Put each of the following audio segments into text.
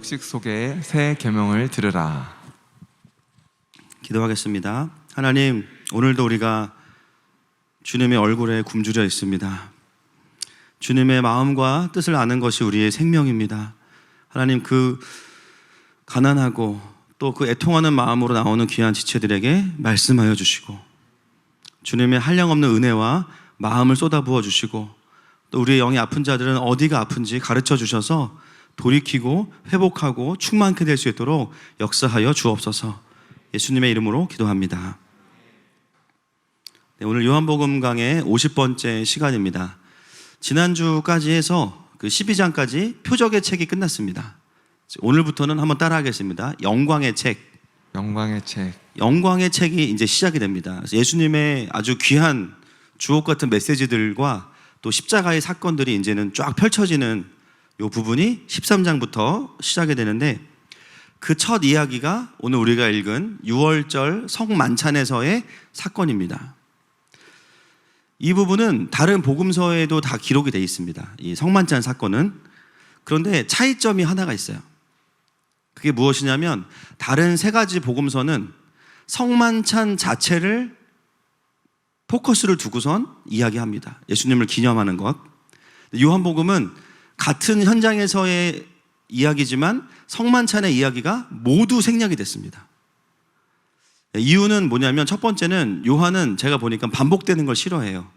세족식 속의 새 계명을 들으라. 기도하겠습니다. 하나님, 오늘도 우리가 주님의 얼굴에 굶주려 있습니다. 주님의 마음과 뜻을 아는 것이 우리의 생명입니다. 하나님, 그 가난하고 또 그 애통하는 마음으로 나오는 귀한 지체들에게 말씀하여 주시고, 주님의 한량없는 은혜와 마음을 쏟아부어 주시고, 또 우리의 영이 아픈 자들은 어디가 아픈지 가르쳐 주셔서 돌이키고 회복하고 충만케 될 수 있도록 역사하여 주옵소서. 예수님의 이름으로 기도합니다. 네, 오늘 요한복음 강의 50번째 시간입니다. 지난주까지 해서 그 12장까지 표적의 책이 끝났습니다. 오늘부터는 한번 따라하겠습니다. 영광의 책. 영광의 책. 영광의 책이 이제 시작이 됩니다. 그래서 예수님의 아주 귀한 주옥 같은 메시지들과 또 십자가의 사건들이 이제는 쫙 펼쳐지는 이 부분이 13장부터 시작이 되는데, 그 첫 이야기가 오늘 우리가 읽은 6월절 성만찬에서의 사건입니다. 이 부분은 다른 복음서에도 다 기록이 되어 있습니다. 이 성만찬 사건은. 그런데 차이점이 하나가 있어요. 그게 무엇이냐면, 다른 세 가지 복음서는 성만찬 자체를 포커스를 두고선 이야기합니다. 예수님을 기념하는 것. 요한복음은 같은 현장에서의 이야기지만 성만찬의 이야기가 모두 생략이 됐습니다. 이유는 뭐냐면, 첫 번째는 요한은 제가 보니까 반복되는 걸 싫어해요.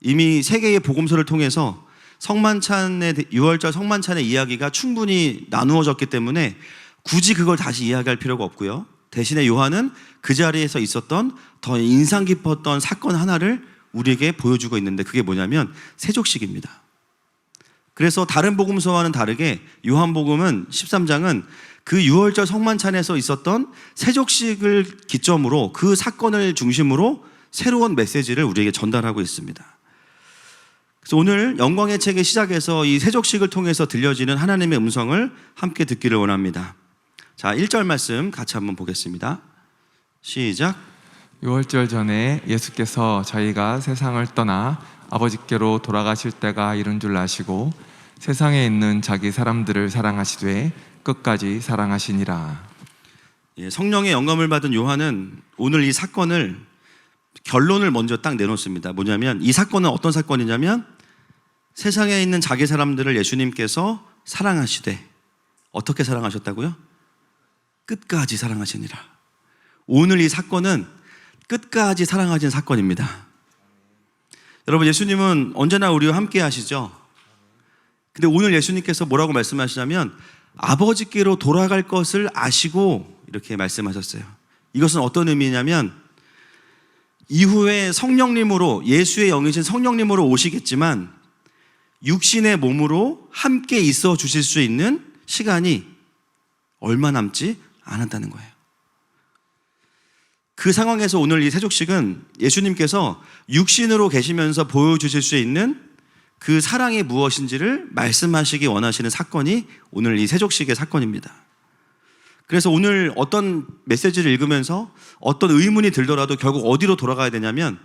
이미 세 개의 복음서를 통해서 성만찬의 6월절 성만찬의 이야기가 충분히 나누어졌기 때문에 굳이 그걸 다시 이야기할 필요가 없고요. 대신에 요한은 그 자리에서 있었던 더 인상 깊었던 사건 하나를 우리에게 보여주고 있는데, 그게 뭐냐면 세족식입니다. 그래서 다른 복음서와는 다르게 요한복음은 13장은 그 6월절 성만찬에서 있었던 세족식을 기점으로 그 사건을 중심으로 새로운 메시지를 우리에게 전달하고 있습니다. 그래서 오늘 영광의 책의 시작에서 이 세족식을 통해서 들려지는 하나님의 음성을 함께 듣기를 원합니다. 자, 1절 말씀 같이 한번 보겠습니다. 시작. 6월절 전에 예수께서 저희가 세상을 떠나 아버지께로 돌아가실 때가 이른 줄 아시고 세상에 있는 자기 사람들을 사랑하시되 끝까지 사랑하시니라. 성령의 영감을 받은 요한은 오늘 이 사건을 결론을 먼저 딱 내놓습니다. 뭐냐면, 이 사건은 어떤 사건이냐면, 세상에 있는 자기 사람들을 예수님께서 사랑하시되, 어떻게 사랑하셨다고요? 끝까지 사랑하시니라. 오늘 이 사건은 끝까지 사랑하신 사건입니다. 여러분, 예수님은 언제나 우리와 함께 하시죠. 근데 오늘 예수님께서 뭐라고 말씀하시냐면, 아버지께로 돌아갈 것을 아시고 이렇게 말씀하셨어요. 이것은 어떤 의미냐면, 이후에 성령님으로, 예수의 영이신 성령님으로 오시겠지만 육신의 몸으로 함께 있어 주실 수 있는 시간이 얼마 남지 않았다는 거예요. 그 상황에서 오늘 이 세족식은 예수님께서 육신으로 계시면서 보여주실 수 있는 그 사랑이 무엇인지를 말씀하시기 원하시는 사건이 오늘 이 세족식의 사건입니다. 그래서 오늘 어떤 메시지를 읽으면서 어떤 의문이 들더라도 결국 어디로 돌아가야 되냐면,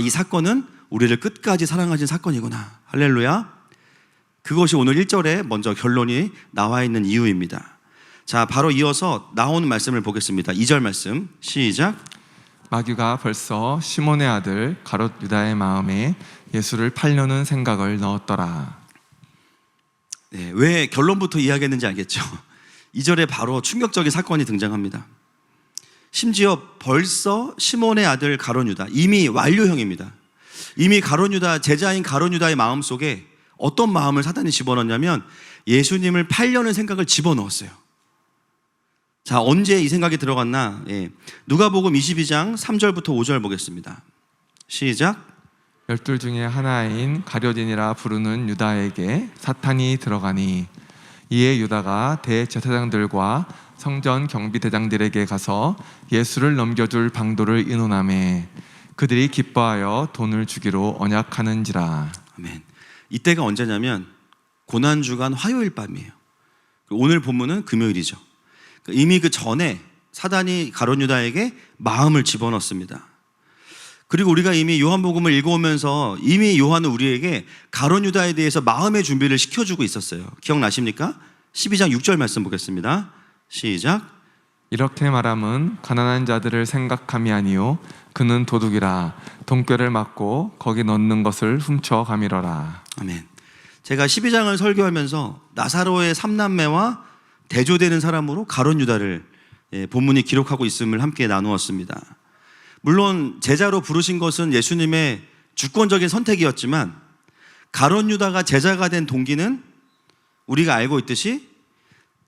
이 사건은 우리를 끝까지 사랑하신 사건이구나. 할렐루야. 그것이 오늘 1절에 먼저 결론이 나와 있는 이유입니다. 자, 바로 이어서 나오는 말씀을 보겠습니다. 2절 말씀 시작. 마귀가 벌써 시몬의 아들 가롯 유다의 마음에 예수를 팔려는 생각을 넣었더라. 네, 왜 결론부터 이야기했는지 알겠죠? 2절에 바로 충격적인 사건이 등장합니다. 심지어 벌써 시몬의 아들 가롯 유다, 이미 완료형입니다. 이미 가롯 유다, 제자인 가롯 유다의 마음속에 어떤 마음을 사단이 집어넣냐면, 예수님을 팔려는 생각을 집어넣었어요. 자, 언제 이 생각이 들어갔나? 누가복음 22장 3절부터 5절 보겠습니다. 시작. 12 중에 하나인 가룟이라 부르는 유다에게 사탄이 들어가니, 이에 유다가 대제사장들과 성전 경비대장들에게 가서 예수를 넘겨줄 방도를 의논하매 그들이 기뻐하여 돈을 주기로 언약하는지라. 아멘. 이때가 언제냐면 고난주간 화요일 밤이에요. 오늘 본문은 금요일이죠. 이미 그 전에 사단이 가룟 유다에게 마음을 집어넣습니다. 그리고 우리가 이미 요한복음을 읽어오면서 이미 요한은 우리에게 가룟 유다에 대해서 마음의 준비를 시켜주고 있었어요. 기억나십니까? 12장 6절 말씀 보겠습니다. 시작. 이렇게 말함은 가난한 자들을 생각함이 아니요 그는 도둑이라 돈꾀를 맞고 거기 넣는 것을 훔쳐 가미러라. 아멘. 제가 12장을 설교하면서 나사로의 3남매와 대조되는 사람으로 가룟 유다를 본문이 기록하고 있음을 함께 나누었습니다. 물론 제자로 부르신 것은 예수님의 주권적인 선택이었지만 가룟 유다가 제자가 된 동기는 우리가 알고 있듯이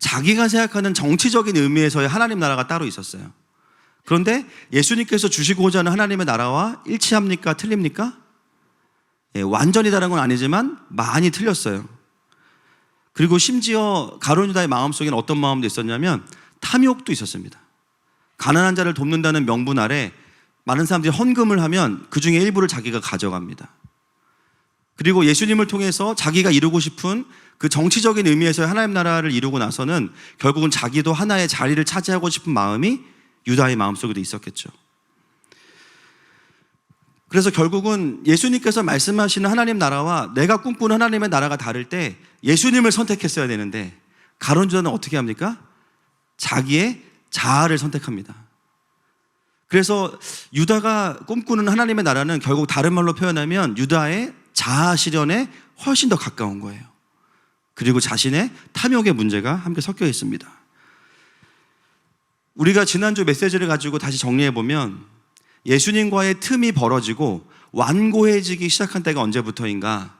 자기가 생각하는 정치적인 의미에서의 하나님 나라가 따로 있었어요. 그런데 예수님께서 주시고자 하는 하나님의 나라와 일치합니까? 틀립니까? 완전히 다른 건 아니지만 많이 틀렸어요. 그리고 심지어 가룟 유다의 마음속에는 어떤 마음도 있었냐면 탐욕도 있었습니다. 가난한 자를 돕는다는 명분 아래 많은 사람들이 헌금을 하면 그 중에 일부를 자기가 가져갑니다. 그리고 예수님을 통해서 자기가 이루고 싶은 그 정치적인 의미에서의 하나님 나라를 이루고 나서는 결국은 자기도 하나의 자리를 차지하고 싶은 마음이 유다의 마음속에도 있었겠죠. 그래서 결국은 예수님께서 말씀하시는 하나님 나라와 내가 꿈꾸는 하나님의 나라가 다를 때 예수님을 선택했어야 되는데 가룟 유다는 어떻게 합니까? 자기의 자아를 선택합니다. 그래서 유다가 꿈꾸는 하나님의 나라는 결국 다른 말로 표현하면 유다의 자아 실현에 훨씬 더 가까운 거예요. 그리고 자신의 탐욕의 문제가 함께 섞여 있습니다. 우리가 지난주 메시지를 가지고 다시 정리해보면 예수님과의 틈이 벌어지고 완고해지기 시작한 때가 언제부터인가?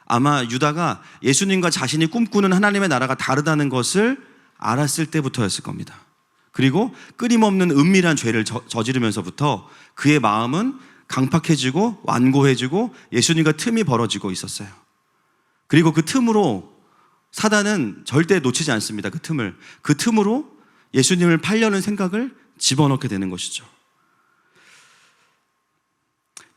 아마 유다가 예수님과 자신이 꿈꾸는 하나님의 나라가 다르다는 것을 알았을 때부터였을 겁니다. 그리고 끊임없는 은밀한 죄를 저지르면서부터 그의 마음은 강팍해지고 완고해지고 예수님과 틈이 벌어지고 있었어요. 그리고 그 틈으로 사단은 절대 놓치지 않습니다. 그 틈으로 예수님을 팔려는 생각을 집어넣게 되는 것이죠.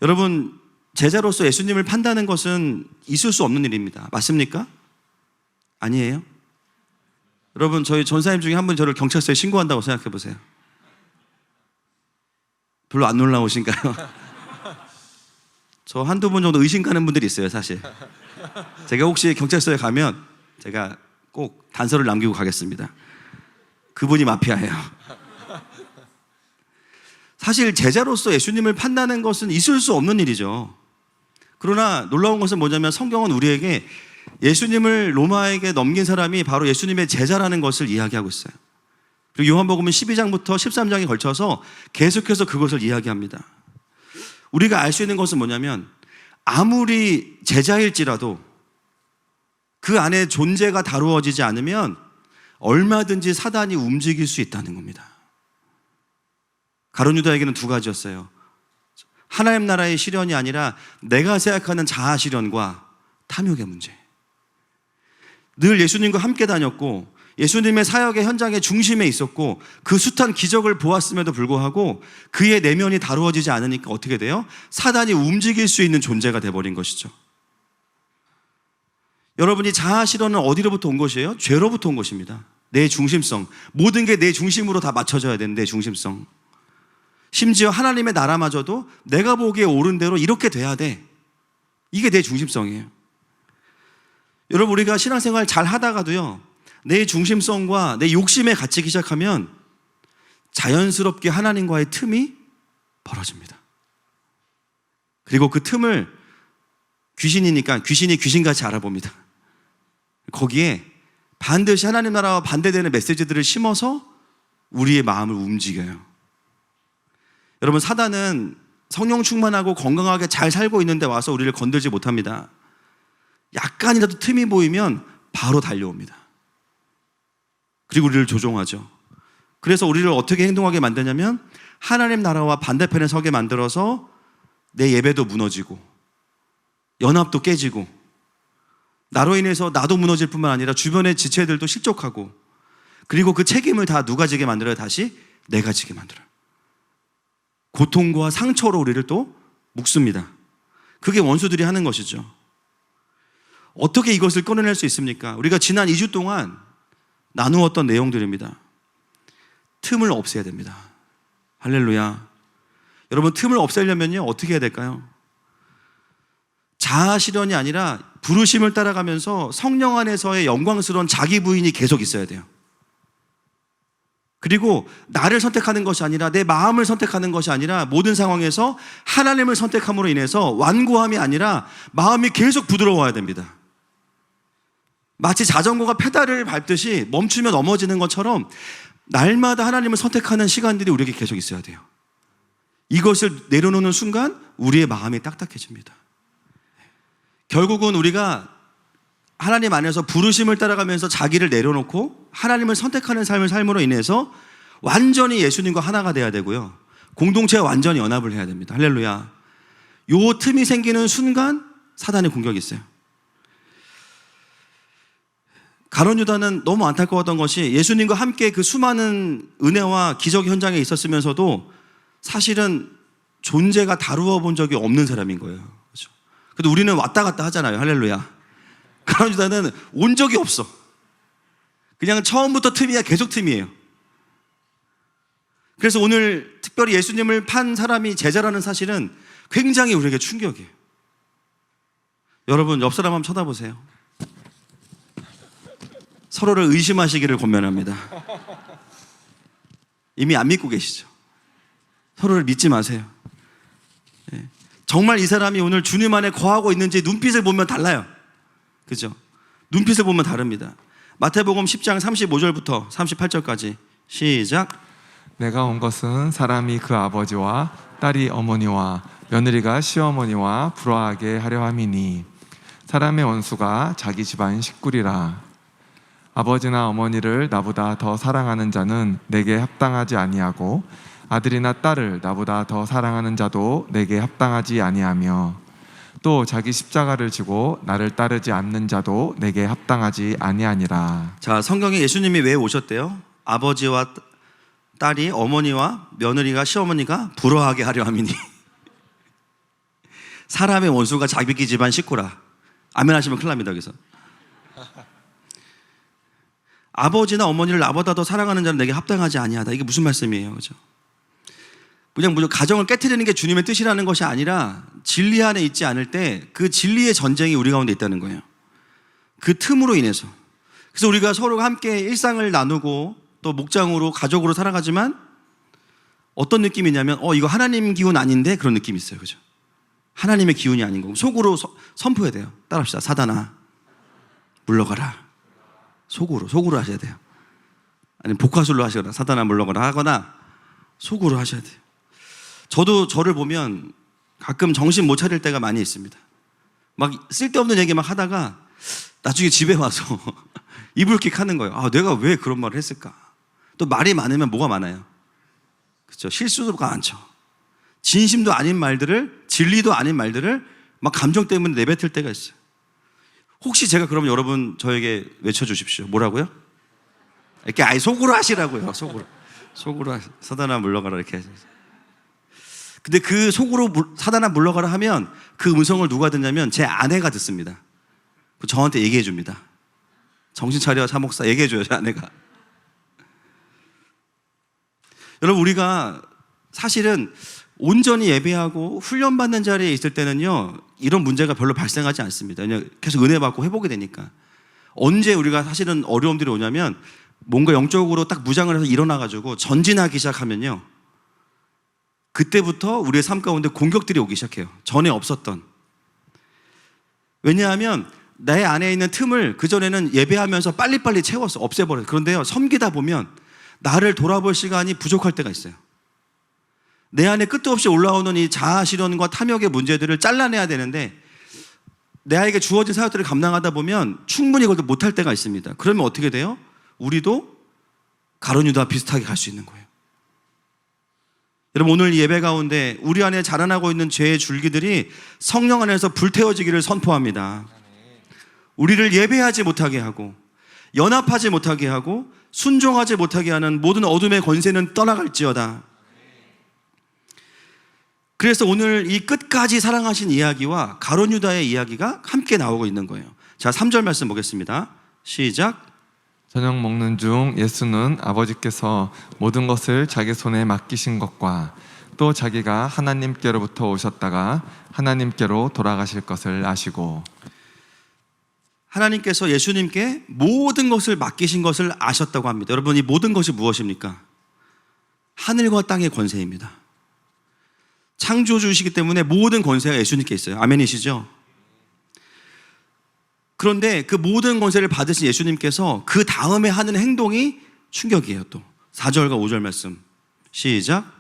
여러분, 제자로서 예수님을 판다는 것은 있을 수 없는 일입니다. 맞습니까? 아니에요? 여러분, 저희 전사님 중에 한 분이 저를 경찰서에 신고한다고 생각해 보세요. 별로 안 놀라우신가요? 저 한두 분 정도 의심 가는 분들이 있어요, 사실. 제가 혹시 경찰서에 가면 제가 꼭 단서를 남기고 가겠습니다. 그분이 마피아예요. 사실 제자로서 예수님을 판다는 것은 있을 수 없는 일이죠. 그러나 놀라운 것은 뭐냐면 성경은 우리에게 예수님을 로마에게 넘긴 사람이 바로 예수님의 제자라는 것을 이야기하고 있어요. 그리고 요한복음은 12장부터 13장에 걸쳐서 계속해서 그것을 이야기합니다. 우리가 알 수 있는 것은 뭐냐면 아무리 제자일지라도 그 안에 존재가 다루어지지 않으면 얼마든지 사단이 움직일 수 있다는 겁니다. 가룟 유다에게는 두 가지였어요. 하나님 나라의 실현이 아니라 내가 생각하는 자아 실현과 탐욕의 문제. 늘 예수님과 함께 다녔고 예수님의 사역의 현장의 중심에 있었고 그 숱한 기적을 보았음에도 불구하고 그의 내면이 다루어지지 않으니까 어떻게 돼요? 사단이 움직일 수 있는 존재가 돼버린 것이죠. 여러분이 자아 실현은 어디로부터 온 것이에요? 죄로부터 온 것입니다. 내 중심성. 모든 게 내 중심으로 다 맞춰져야 되는 내 중심성. 심지어 하나님의 나라마저도 내가 보기에 옳은 대로 이렇게 돼야 돼. 이게 내 중심성이에요. 여러분, 우리가 신앙생활 잘 하다가도요, 내 중심성과 내 욕심에 갇히기 시작하면 자연스럽게 하나님과의 틈이 벌어집니다. 그리고 그 틈을 귀신이니까 귀신이 귀신같이 알아봅니다. 거기에 반드시 하나님 나라와 반대되는 메시지들을 심어서 우리의 마음을 움직여요. 여러분, 사단은 성령 충만하고 건강하게 잘 살고 있는데 와서 우리를 건들지 못합니다. 약간이라도 틈이 보이면 바로 달려옵니다. 그리고 우리를 조종하죠. 그래서 우리를 어떻게 행동하게 만드냐면 하나님 나라와 반대편에 서게 만들어서 내 예배도 무너지고 연합도 깨지고 나로 인해서 나도 무너질 뿐만 아니라 주변의 지체들도 실족하고 그리고 그 책임을 다 누가 지게 만들어요? 다시 내가 지게 만들어요. 고통과 상처로 우리를 또 묶습니다. 그게 원수들이 하는 것이죠. 어떻게 이것을 끊어낼 수 있습니까? 우리가 지난 2주 동안 나누었던 내용들입니다. 틈을 없애야 됩니다. 할렐루야. 여러분, 틈을 없애려면요 어떻게 해야 될까요? 자아 실현이 아니라 부르심을 따라가면서 성령 안에서의 영광스러운 자기 부인이 계속 있어야 돼요. 그리고 나를 선택하는 것이 아니라 내 마음을 선택하는 것이 아니라 모든 상황에서 하나님을 선택함으로 인해서 완고함이 아니라 마음이 계속 부드러워야 됩니다. 마치 자전거가 페달을 밟듯이 멈추면 넘어지는 것처럼 날마다 하나님을 선택하는 시간들이 우리에게 계속 있어야 돼요. 이것을 내려놓는 순간 우리의 마음이 딱딱해집니다. 결국은 우리가 하나님 안에서 부르심을 따라가면서 자기를 내려놓고 하나님을 선택하는 삶을 삶으로 인해서 완전히 예수님과 하나가 돼야 되고요. 공동체와 완전히 연합을 해야 됩니다. 할렐루야. 요 틈이 생기는 순간 사단의 공격이 있어요. 가룟 유다는 너무 안타까웠던 것이 예수님과 함께 그 수많은 은혜와 기적 현장에 있었으면서도 사실은 존재가 다루어 본 적이 없는 사람인 거예요. 그렇죠? 근데 우리는 왔다 갔다 하잖아요. 할렐루야. 가룟 유다는 온 적이 없어. 그냥 처음부터 틈이야. 계속 틈이에요. 그래서 오늘 특별히 예수님을 판 사람이 제자라는 사실은 굉장히 우리에게 충격이에요. 여러분 옆 사람 한번 쳐다보세요. 서로를 의심하시기를 권면합니다. 이미 안 믿고 계시죠? 서로를 믿지 마세요. 정말 이 사람이 오늘 주님 안에 거하고 있는지 눈빛을 보면 달라요. 그죠? 눈빛을 보면 다릅니다. 마태복음 10장 35절부터 38절까지 시작. 내가 온 것은 사람이 그 아버지와 딸이 어머니와 며느리가 시어머니와 불화하게 하려 함이니 사람의 원수가 자기 집안 식구리라. 아버지나 어머니를 나보다 더 사랑하는 자는 내게 합당하지 아니하고 아들이나 딸을 나보다 더 사랑하는 자도 내게 합당하지 아니하며 또 자기 십자가를 지고 나를 따르지 않는 자도 내게 합당하지 아니하니라. 자, 성경에 예수님이 왜 오셨대요? 아버지와 딸이 어머니와 며느리가 시어머니가 불화하게 하려 함이니 사람의 원수가 자기 집안 식구라. 아멘 하시면 큰일 납니다. 여기서 아버지나 어머니를 나보다 더 사랑하는 자는 내게 합당하지 아니하다. 이게 무슨 말씀이에요? 그렇죠? 그냥 가정을 깨트리는 게 주님의 뜻이라는 것이 아니라 진리 안에 있지 않을 때 그 진리의 전쟁이 우리 가운데 있다는 거예요. 그 틈으로 인해서. 그래서 우리가 서로 함께 일상을 나누고 또 목장으로 가족으로 살아가지만 어떤 느낌이냐면 이거 하나님 기운 아닌데 그런 느낌이 있어요. 그죠? 하나님의 기운이 아닌 거고 속으로 선포해야 돼요. 따라합시다. 사단아 물러가라. 속으로 하셔야 돼요. 아니면 복화술로 하시거나 사단아 물러가라 하거나 속으로 하셔야 돼요. 저도 저를 보면 가끔 정신 못 차릴 때가 많이 있습니다. 막 쓸데없는 얘기 막 하다가 나중에 집에 와서 이불킥 하는 거예요. 아, 내가 왜 그런 말을 했을까? 또 말이 많으면 뭐가 많아요? 그렇죠? 실수가 많죠. 진심도 아닌 말들을, 진리도 아닌 말들을 막 감정 때문에 내뱉을 때가 있어요. 혹시 제가 그러면 여러분 저에게 외쳐주십시오. 뭐라고요? 이렇게 아예 속으로 하시라고요. 속으로 사단아 물러가라 이렇게 하세요. 근데 그 속으로 사단아 물러가라 하면 그 음성을 누가 듣냐면 제 아내가 듣습니다. 저한테 얘기해 줍니다. 정신 차려 사목사 얘기해 줘요. 제 아내가. 여러분 우리가 사실은 온전히 예배하고 훈련받는 자리에 있을 때는요 이런 문제가 별로 발생하지 않습니다. 그냥 계속 은혜 받고 회복이 되니까. 언제 우리가 사실은 어려움들이 오냐면 뭔가 영적으로 딱 무장을 해서 일어나가지고 전진하기 시작하면요 그때부터 우리의 삶 가운데 공격들이 오기 시작해요. 전에 없었던. 왜냐하면 내 안에 있는 틈을 그전에는 예배하면서 빨리빨리 채웠어. 없애버려요. 그런데요 섬기다 보면 나를 돌아볼 시간이 부족할 때가 있어요. 내 안에 끝도 없이 올라오는 이 자아 실현과 탐욕의 문제들을 잘라내야 되는데 내에게 주어진 사역들을 감당하다 보면 충분히 그것을 못할 때가 있습니다. 그러면 어떻게 돼요? 우리도 가룟 유다와 비슷하게 갈 수 있는 거예요. 여러분 오늘 예배 가운데 우리 안에 자라나고 있는 죄의 줄기들이 성령 안에서 불태워지기를 선포합니다. 우리를 예배하지 못하게 하고 연합하지 못하게 하고 순종하지 못하게 하는 모든 어둠의 권세는 떠나갈지어다. 그래서 오늘 이 끝까지 사랑하신 이야기와 가룟 유다의 이야기가 함께 나오고 있는 거예요. 자, 3절 말씀 보겠습니다. 시작. 저녁 먹는 중 예수는 아버지께서 모든 것을 자기 손에 맡기신 것과 또 자기가 하나님께로부터 오셨다가 하나님께로 돌아가실 것을 아시고. 하나님께서 예수님께 모든 것을 맡기신 것을 아셨다고 합니다. 여러분, 이 모든 것이 무엇입니까? 하늘과 땅의 권세입니다. 창조주이시기 때문에 모든 권세가 예수님께 있어요. 아멘이시죠? 그런데 그 모든 권세를 받으신 예수님께서 그 다음에 하는 행동이 충격이에요. 또 4절과 5절 말씀 시작.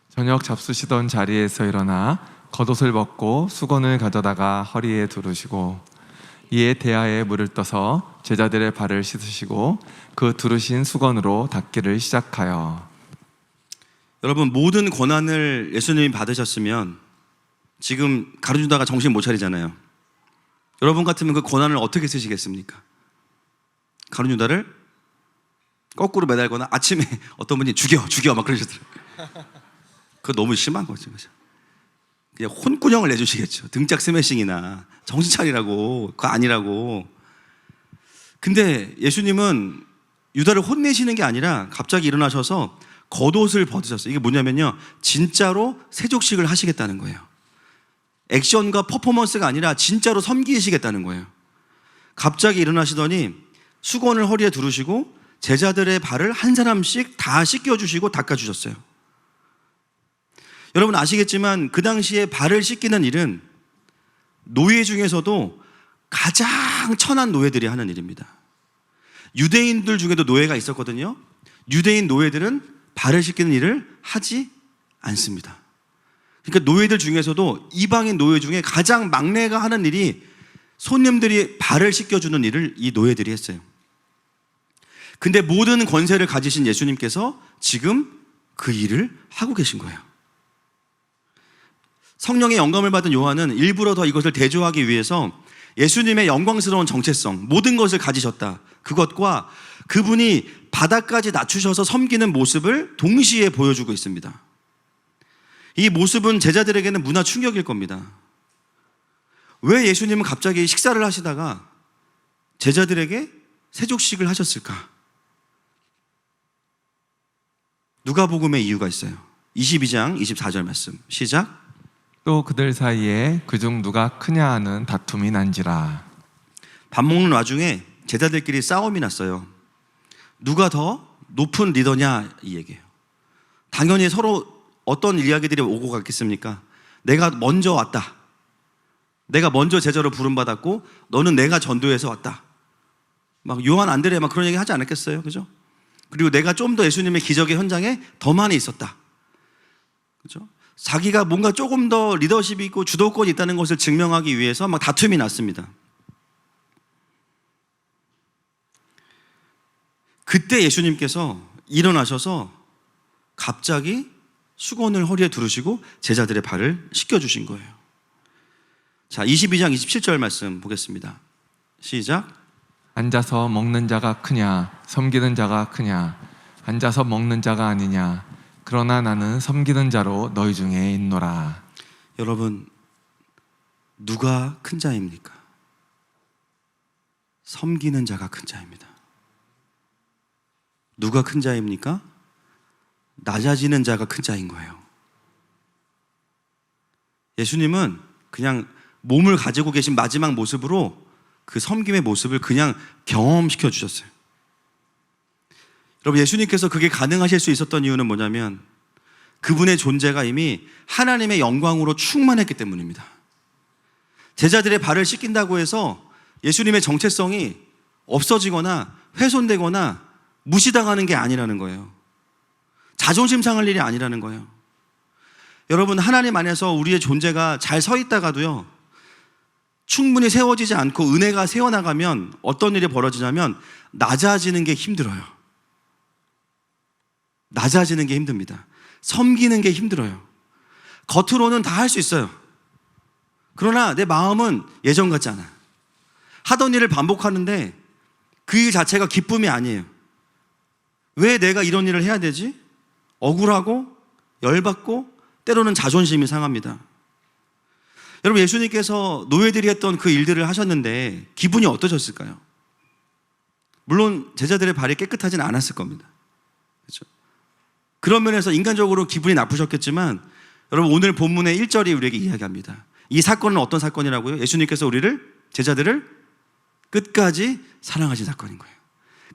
저녁 잡수시던 자리에서 일어나 겉옷을 벗고 수건을 가져다가 허리에 두르시고 이에 대야에 물을 떠서 제자들의 발을 씻으시고 그 두르신 수건으로 닦기를 시작하여. 여러분, 모든 권한을 예수님이 받으셨으면 지금 가르치다가 정신 못 차리잖아요. 여러분 같으면 그 권한을 어떻게 쓰시겠습니까? 가룟유다를 거꾸로 매달거나 아침에 어떤 분이 죽여 막 그러시더라고요. 그거 너무 심한 거죠. 그냥 혼꾸녕을 내주시겠죠. 등짝 스매싱이나 정신 차리라고, 그거 아니라고. 근데 예수님은 유다를 혼내시는 게 아니라 갑자기 일어나셔서 겉옷을 벗으셨어요. 이게 뭐냐면요, 진짜로 세족식을 하시겠다는 거예요. 액션과 퍼포먼스가 아니라 진짜로 섬기시겠다는 거예요. 갑자기 일어나시더니 수건을 허리에 두르시고 제자들의 발을 한 사람씩 다 씻겨주시고 닦아주셨어요. 여러분 아시겠지만 그 당시에 발을 씻기는 일은 노예 중에서도 가장 천한 노예들이 하는 일입니다. 유대인들 중에도 노예가 있었거든요. 유대인 노예들은 발을 씻기는 일을 하지 않습니다. 그러니까 노예들 중에서도 이방인 노예 중에 가장 막내가 하는 일이 손님들이 발을 씻겨주는 일을 이 노예들이 했어요. 근데 모든 권세를 가지신 예수님께서 지금 그 일을 하고 계신 거예요. 성령의 영감을 받은 요한은 일부러 더 이것을 대조하기 위해서 예수님의 영광스러운 정체성, 모든 것을 가지셨다, 그것과 그분이 바닥까지 낮추셔서 섬기는 모습을 동시에 보여주고 있습니다. 이 모습은 제자들에게는 문화 충격일 겁니다. 왜 예수님은 갑자기 식사를 하시다가 제자들에게 세족식을 하셨을까? 누가복음의 이유가 있어요. 22장 24절 말씀 시작. 또 그들 사이에 그중 누가 크냐 하는 다툼이 난지라. 밥 먹는 와중에 제자들끼리 싸움이 났어요. 누가 더 높은 리더냐 이 얘기예요. 당연히 서로 어떤 이야기들이 오고 갔겠습니까? 내가 먼저 왔다, 내가 먼저 제자로 부름받았고 너는 내가 전도해서 왔다, 막 요한 안드레 막 그런 얘기 하지 않았겠어요? 그죠? 그리고 내가 좀 더 예수님의 기적의 현장에 더 많이 있었다, 그죠? 자기가 뭔가 조금 더 리더십이 있고 주도권이 있다는 것을 증명하기 위해서 막 다툼이 났습니다. 그때 예수님께서 일어나셔서 갑자기 수건을 허리에 두르시고 제자들의 발을 씻겨주신 거예요. 자, 22장 27절 말씀 보겠습니다. 시작. 앉아서 먹는 자가 크냐 섬기는 자가 크냐? 앉아서 먹는 자가 아니냐? 그러나 나는 섬기는 자로 너희 중에 있노라. 여러분, 누가 큰 자입니까? 섬기는 자가 큰 자입니다. 누가 큰 자입니까? 낮아지는 자가 큰 자인 거예요. 예수님은 그냥 몸을 가지고 계신 마지막 모습으로 그 섬김의 모습을 그냥 경험시켜 주셨어요. 여러분, 예수님께서 그게 가능하실 수 있었던 이유는 뭐냐면 그분의 존재가 이미 하나님의 영광으로 충만했기 때문입니다. 제자들의 발을 씻긴다고 해서 예수님의 정체성이 없어지거나 훼손되거나 무시당하는 게 아니라는 거예요. 자존심 상할 일이 아니라는 거예요. 여러분, 하나님 안에서 우리의 존재가 잘 서 있다가도요, 충분히 세워지지 않고 은혜가 새어나가면 어떤 일이 벌어지냐면 낮아지는 게 힘들어요. 낮아지는 게 힘듭니다. 섬기는 게 힘들어요. 겉으로는 다 할 수 있어요. 그러나 내 마음은 예전 같지 않아요. 하던 일을 반복하는데 그 일 자체가 기쁨이 아니에요. 왜 내가 이런 일을 해야 되지? 억울하고 열받고 때로는 자존심이 상합니다. 여러분, 예수님께서 노예들이 했던 그 일들을 하셨는데 기분이 어떠셨을까요? 물론 제자들의 발이 깨끗하진 않았을 겁니다. 그렇죠? 그런 면에서 인간적으로 기분이 나쁘셨겠지만 여러분, 오늘 본문의 1절이 우리에게 이야기합니다. 이 사건은 어떤 사건이라고요? 예수님께서 우리를, 제자들을 끝까지 사랑하신 사건인 거예요.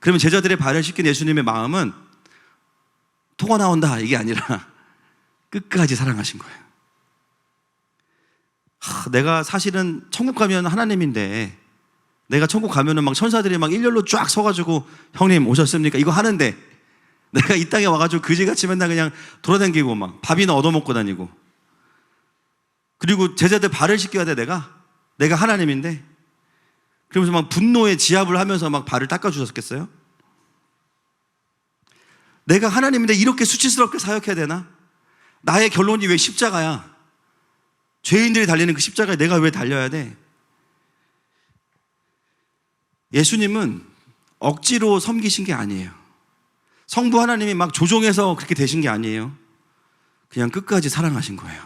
그러면 제자들의 발을 씻긴 예수님의 마음은 토가 나온다 이게 아니라 끝까지 사랑하신 거예요. 내가 사실은 천국 가면 하나님인데, 내가 천국 가면은 막 천사들이 막 일렬로 쫙 서가지고 형님 오셨습니까? 이거 하는데, 내가 이 땅에 와가지고 그지같이 맨날 그냥 돌아다니고 막 밥이나 얻어먹고 다니고, 그리고 제자들 발을 씻겨야 돼. 내가 하나님인데, 그러면서 막 분노에 지압을 하면서 막 발을 닦아주셨겠어요? 내가 하나님인데 이렇게 수치스럽게 사역해야 되나? 나의 결론이 왜 십자가야? 죄인들이 달리는 그 십자가에 내가 왜 달려야 돼? 예수님은 억지로 섬기신 게 아니에요. 성부 하나님이 막 조종해서 그렇게 되신 게 아니에요. 그냥 끝까지 사랑하신 거예요.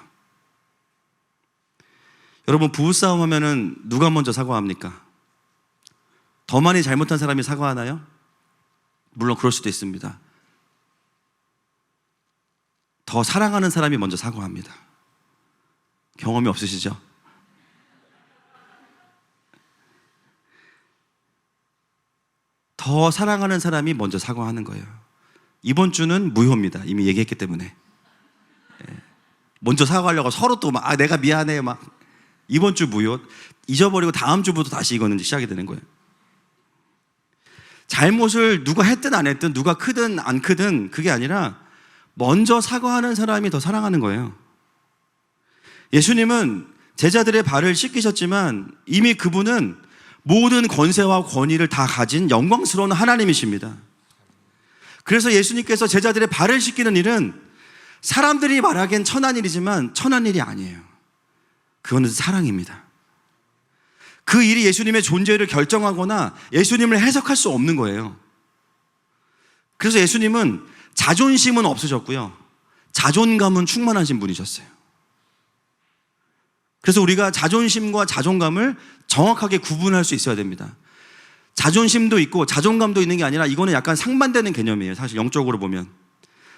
여러분, 부부싸움 하면은 누가 먼저 사과합니까? 더 많이 잘못한 사람이 사과하나요? 물론 그럴 수도 있습니다. 더 사랑하는 사람이 먼저 사과합니다. 경험이 없으시죠? 더 사랑하는 사람이 먼저 사과하는 거예요. 이번 주는 무효입니다. 이미 얘기했기 때문에. 먼저 사과하려고 서로 또 막, 내가 미안해 막. 이번 주 무효. 잊어버리고 다음 주부터 다시 이거는 시작이 되는 거예요. 잘못을 누가 했든 안 했든, 누가 크든 안 크든 그게 아니라 먼저 사과하는 사람이 더 사랑하는 거예요. 예수님은 제자들의 발을 씻기셨지만 이미 그분은 모든 권세와 권위를 다 가진 영광스러운 하나님이십니다. 그래서 예수님께서 제자들의 발을 씻기는 일은 사람들이 말하기엔 천한 일이지만 천한 일이 아니에요. 그거는 사랑입니다. 그 일이 예수님의 존재를 결정하거나 예수님을 해석할 수 없는 거예요. 그래서 예수님은 자존심은 없으셨고요, 자존감은 충만하신 분이셨어요. 그래서 우리가 자존심과 자존감을 정확하게 구분할 수 있어야 됩니다. 자존심도 있고 자존감도 있는 게 아니라 이거는 약간 상반되는 개념이에요. 사실 영적으로 보면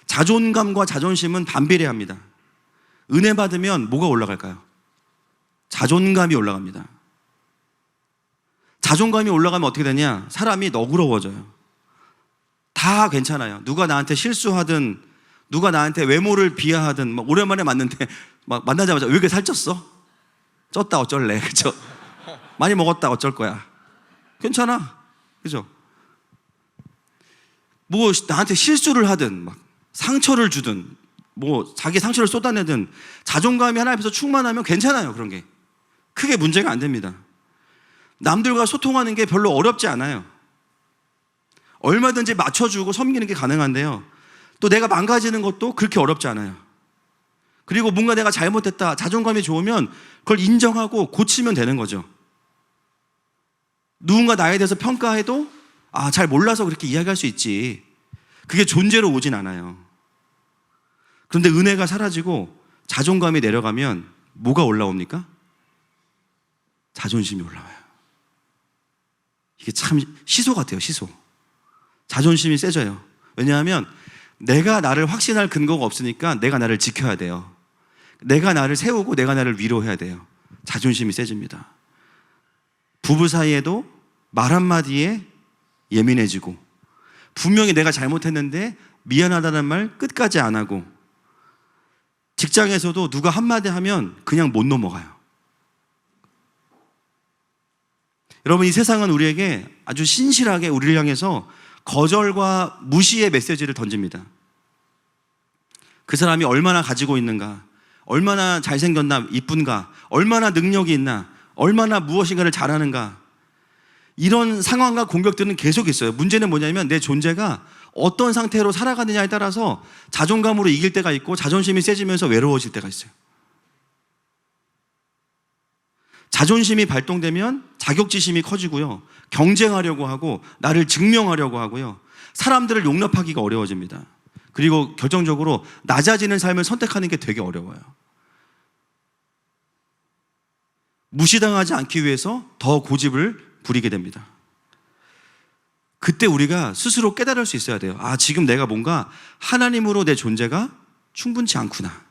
자존감과 자존심은 반비례합니다. 은혜 받으면 뭐가 올라갈까요? 자존감이 올라갑니다. 자존감이 올라가면 어떻게 되냐? 사람이 너그러워져요. 다 괜찮아요. 누가 나한테 실수하든, 누가 나한테 외모를 비하하든, 막 오랜만에 만났는데 막 만나자마자 왜 이렇게 살쪘어? 쪘다 어쩔래? 그죠? 많이 먹었다 어쩔 거야? 괜찮아. 그죠? 뭐 나한테 실수를 하든, 막 상처를 주든, 뭐 자기 상처를 쏟아내든, 자존감이 하나님께서 충만하면 괜찮아요. 그런 게 크게 문제가 안 됩니다. 남들과 소통하는 게 별로 어렵지 않아요. 얼마든지 맞춰주고 섬기는 게 가능한데요, 또 내가 망가지는 것도 그렇게 어렵지 않아요. 그리고 뭔가 내가 잘못했다, 자존감이 좋으면 그걸 인정하고 고치면 되는 거죠. 누군가 나에 대해서 평가해도 잘 몰라서 그렇게 이야기할 수 있지, 그게 존재로 오진 않아요. 그런데 은혜가 사라지고 자존감이 내려가면 뭐가 올라옵니까? 자존심이 올라와요. 이게 참 시소 같아요. 시소. 자존심이 세져요. 왜냐하면 내가 나를 확신할 근거가 없으니까 내가 나를 지켜야 돼요. 내가 나를 세우고 내가 나를 위로해야 돼요. 자존심이 세집니다. 부부 사이에도 말 한마디에 예민해지고, 분명히 내가 잘못했는데 미안하다는 말 끝까지 안 하고, 직장에서도 누가 한마디 하면 그냥 못 넘어가요. 여러분, 이 세상은 우리에게 아주 신실하게 우리를 향해서 거절과 무시의 메시지를 던집니다. 그 사람이 얼마나 가지고 있는가, 얼마나 잘생겼나, 이쁜가, 얼마나 능력이 있나, 얼마나 무엇인가를 잘하는가, 이런 상황과 공격들은 계속 있어요. 문제는 뭐냐면 내 존재가 어떤 상태로 살아가느냐에 따라서 자존감으로 이길 때가 있고 자존심이 세지면서 외로워질 때가 있어요. 자존심이 발동되면 자격지심이 커지고요, 경쟁하려고 하고 나를 증명하려고 하고요, 사람들을 용납하기가 어려워집니다. 그리고 결정적으로 낮아지는 삶을 선택하는 게 되게 어려워요. 무시당하지 않기 위해서 더 고집을 부리게 됩니다. 그때 우리가 스스로 깨달을 수 있어야 돼요. 지금 내가 뭔가 하나님으로 내 존재가 충분치 않구나.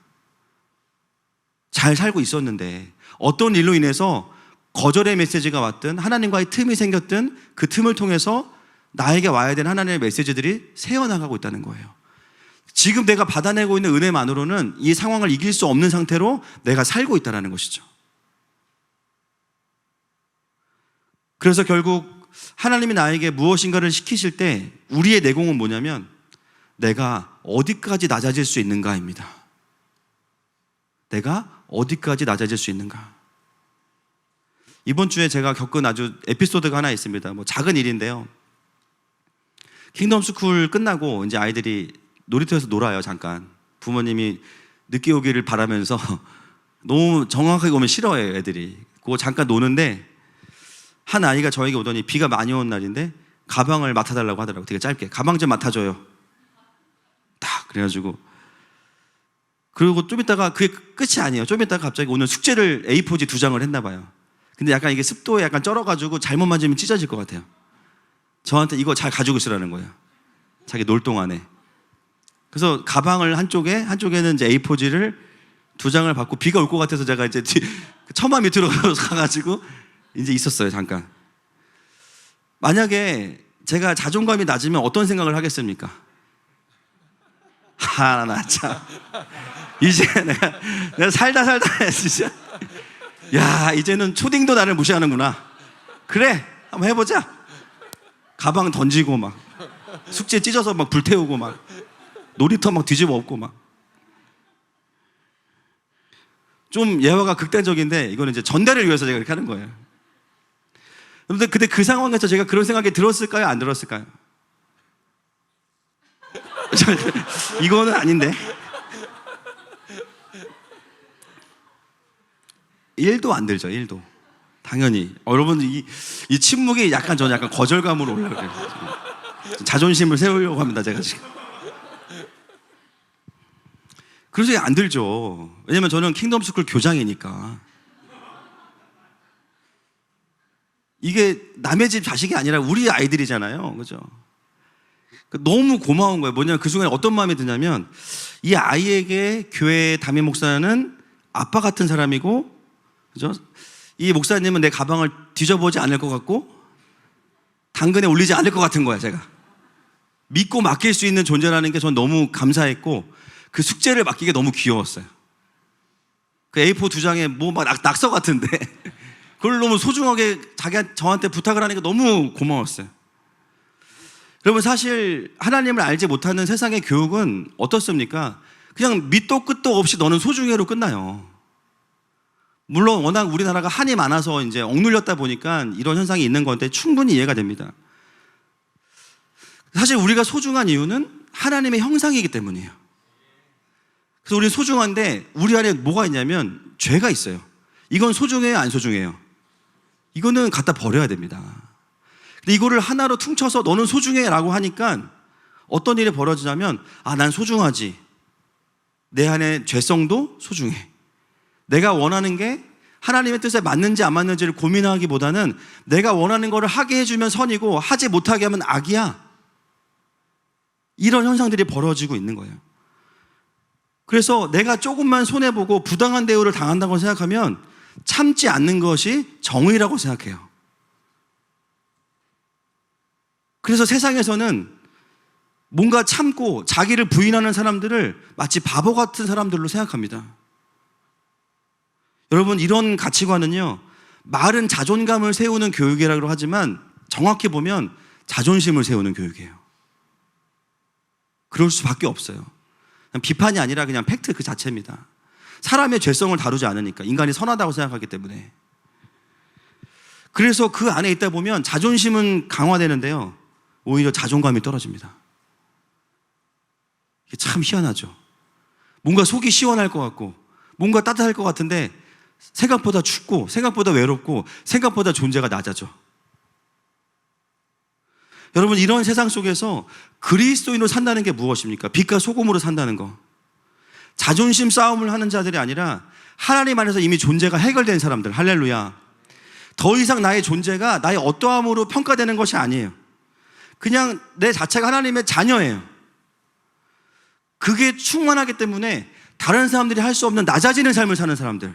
잘 살고 있었는데 어떤 일로 인해서 거절의 메시지가 왔든 하나님과의 틈이 생겼든 그 틈을 통해서 나에게 와야 되는 하나님의 메시지들이 새어나가고 있다는 거예요. 지금 내가 받아내고 있는 은혜만으로는 이 상황을 이길 수 없는 상태로 내가 살고 있다는 것이죠. 그래서 결국 하나님이 나에게 무엇인가를 시키실 때 우리의 내공은 뭐냐면 내가 어디까지 낮아질 수 있는가입니다. 내가 어디까지 낮아질 수 있는가. 이번 주에 제가 겪은 아주 에피소드가 하나 있습니다. 뭐 작은 일인데요. 킹덤 스쿨 끝나고 이제 아이들이 놀이터에서 놀아요. 잠깐 부모님이 늦게 오기를 바라면서 너무 정확하게 오면 싫어해요. 애들이 그거 잠깐 노는데 한 아이가 저에게 오더니 비가 많이 온 날인데 가방을 맡아달라고 하더라고요. 되게 짧게 가방 좀 맡아줘요. 딱 그래가지고 그리고 좀 있다가 그게 끝이 아니에요. 좀 있다가 갑자기 오늘 숙제를 A4지 2장을 했나 봐요. 근데 약간 이게 습도에 약간 쩔어가지고 잘못 만지면 찢어질 것 같아요. 저한테 이거 잘 가지고 있으라는 거예요. 자기 놀 동안에. 그래서 가방을 한쪽에는 이제 A4지를 2장을 받고 비가 올 것 같아서 제가 이제 처마 밑으로 가가지고 이제 있었어요. 잠깐. 만약에 제가 자존감이 낮으면 어떤 생각을 하겠습니까? 나 참. 이제 내가 살다 진짜. 야, 이제는 초딩도 나를 무시하는구나. 그래, 한번 해보자. 가방 던지고 막 숙제 찢어서 막 불태우고 막 놀이터 막 뒤집어 엎고 막. 좀 예화가 극단적인데 이거는 이제 전달을 위해서 제가 이렇게 하는 거예요. 근데 그 상황에서 제가 그런 생각이 들었을까요? 안 들었을까요? 이거는 아닌데. 1도 안 들죠. 1도. 당연히. 여러분 이 침묵이 약간 저는 약간 거절감으로 올라가요. 자존심을 세우려고 합니다. 제가 지금. 그래서 안 들죠. 왜냐면 저는 킹덤스쿨 교장이니까. 이게 남의 집 자식이 아니라 우리 아이들이잖아요. 그죠? 너무 고마운 거예요. 뭐냐면 그 순간에 어떤 마음이 드냐면 이 아이에게 교회 담임 목사는 아빠 같은 사람이고, 그죠? 이 목사님은 내 가방을 뒤져보지 않을 것 같고 당근에 올리지 않을 것 같은 거야. 제가 믿고 맡길 수 있는 존재라는 게 전 너무 감사했고 그 숙제를 맡기게 너무 귀여웠어요. 그 A4 2장에 뭐 막 낙서 같은데 그걸 너무 소중하게 저한테 부탁을 하니까 너무 고마웠어요. 여러분, 사실 하나님을 알지 못하는 세상의 교육은 어떻습니까? 그냥 밑도 끝도 없이 너는 소중해로 끝나요. 물론 워낙 우리나라가 한이 많아서 이제 억눌렸다 보니까 이런 현상이 있는 건데 충분히 이해가 됩니다. 사실 우리가 소중한 이유는 하나님의 형상이기 때문이에요. 그래서 우리는 소중한데 우리 안에 뭐가 있냐면 죄가 있어요. 이건 소중해요, 안 소중해요? 이거는 갖다 버려야 됩니다. 근데 이거를 하나로 퉁쳐서 너는 소중해 라고 하니까 어떤 일이 벌어지냐면 난 소중하지. 내 안에 죄성도 소중해. 내가 원하는 게 하나님의 뜻에 맞는지 안 맞는지를 고민하기보다는 내가 원하는 거를 하게 해주면 선이고 하지 못하게 하면 악이야. 이런 현상들이 벌어지고 있는 거예요. 그래서 내가 조금만 손해보고 부당한 대우를 당한다고 생각하면 참지 않는 것이 정의라고 생각해요. 그래서 세상에서는 뭔가 참고 자기를 부인하는 사람들을 마치 바보 같은 사람들로 생각합니다. 여러분, 이런 가치관은요, 말은 자존감을 세우는 교육이라고 하지만 정확히 보면 자존심을 세우는 교육이에요. 그럴 수밖에 없어요. 그냥 비판이 아니라 그냥 팩트 그 자체입니다. 사람의 죄성을 다루지 않으니까, 인간이 선하다고 생각하기 때문에. 그래서 그 안에 있다 보면 자존심은 강화되는데요, 오히려 자존감이 떨어집니다. 이게 참 희한하죠. 뭔가 속이 시원할 것 같고 뭔가 따뜻할 것 같은데 생각보다 춥고 생각보다 외롭고 생각보다 존재가 낮아져. 여러분, 이런 세상 속에서 그리스도인으로 산다는 게 무엇입니까? 빛과 소금으로 산다는 거. 자존심 싸움을 하는 자들이 아니라 하나님 안에서 이미 존재가 해결된 사람들. 할렐루야. 더 이상 나의 존재가 나의 어떠함으로 평가되는 것이 아니에요. 그냥 내 자체가 하나님의 자녀예요. 그게 충만하기 때문에 다른 사람들이 할 수 없는 낮아지는 삶을 사는 사람들,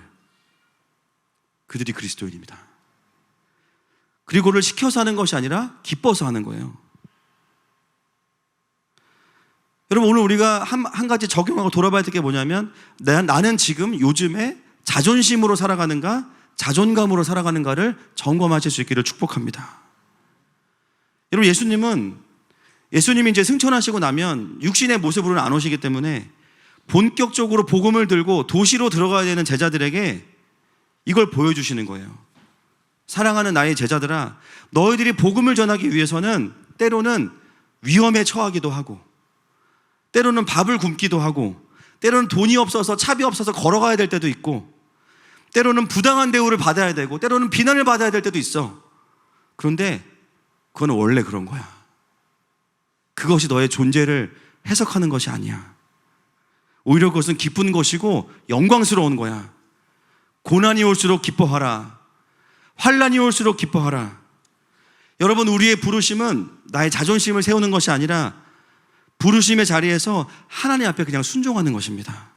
그들이 그리스도인입니다. 그리고 그를 시켜서 하는 것이 아니라 기뻐서 하는 거예요. 여러분, 오늘 우리가 한 가지 적용하고 돌아봐야 될 게 뭐냐면, 나는 지금 요즘에 자존심으로 살아가는가 자존감으로 살아가는가를 점검하실 수 있기를 축복합니다. 여러분, 예수님이 이제 승천하시고 나면 육신의 모습으로는 안 오시기 때문에 본격적으로 복음을 들고 도시로 들어가야 되는 제자들에게 이걸 보여주시는 거예요. 사랑하는 나의 제자들아, 너희들이 복음을 전하기 위해서는 때로는 위험에 처하기도 하고, 때로는 밥을 굶기도 하고, 때로는 돈이 없어서 차비 없어서 걸어가야 될 때도 있고, 때로는 부당한 대우를 받아야 되고, 때로는 비난을 받아야 될 때도 있어. 그런데 그건 원래 그런 거야. 그것이 너의 존재를 해석하는 것이 아니야. 오히려 그것은 기쁜 것이고 영광스러운 거야. 고난이 올수록 기뻐하라. 환난이 올수록 기뻐하라. 여러분, 우리의 부르심은 나의 자존심을 세우는 것이 아니라 부르심의 자리에서 하나님 앞에 그냥 순종하는 것입니다.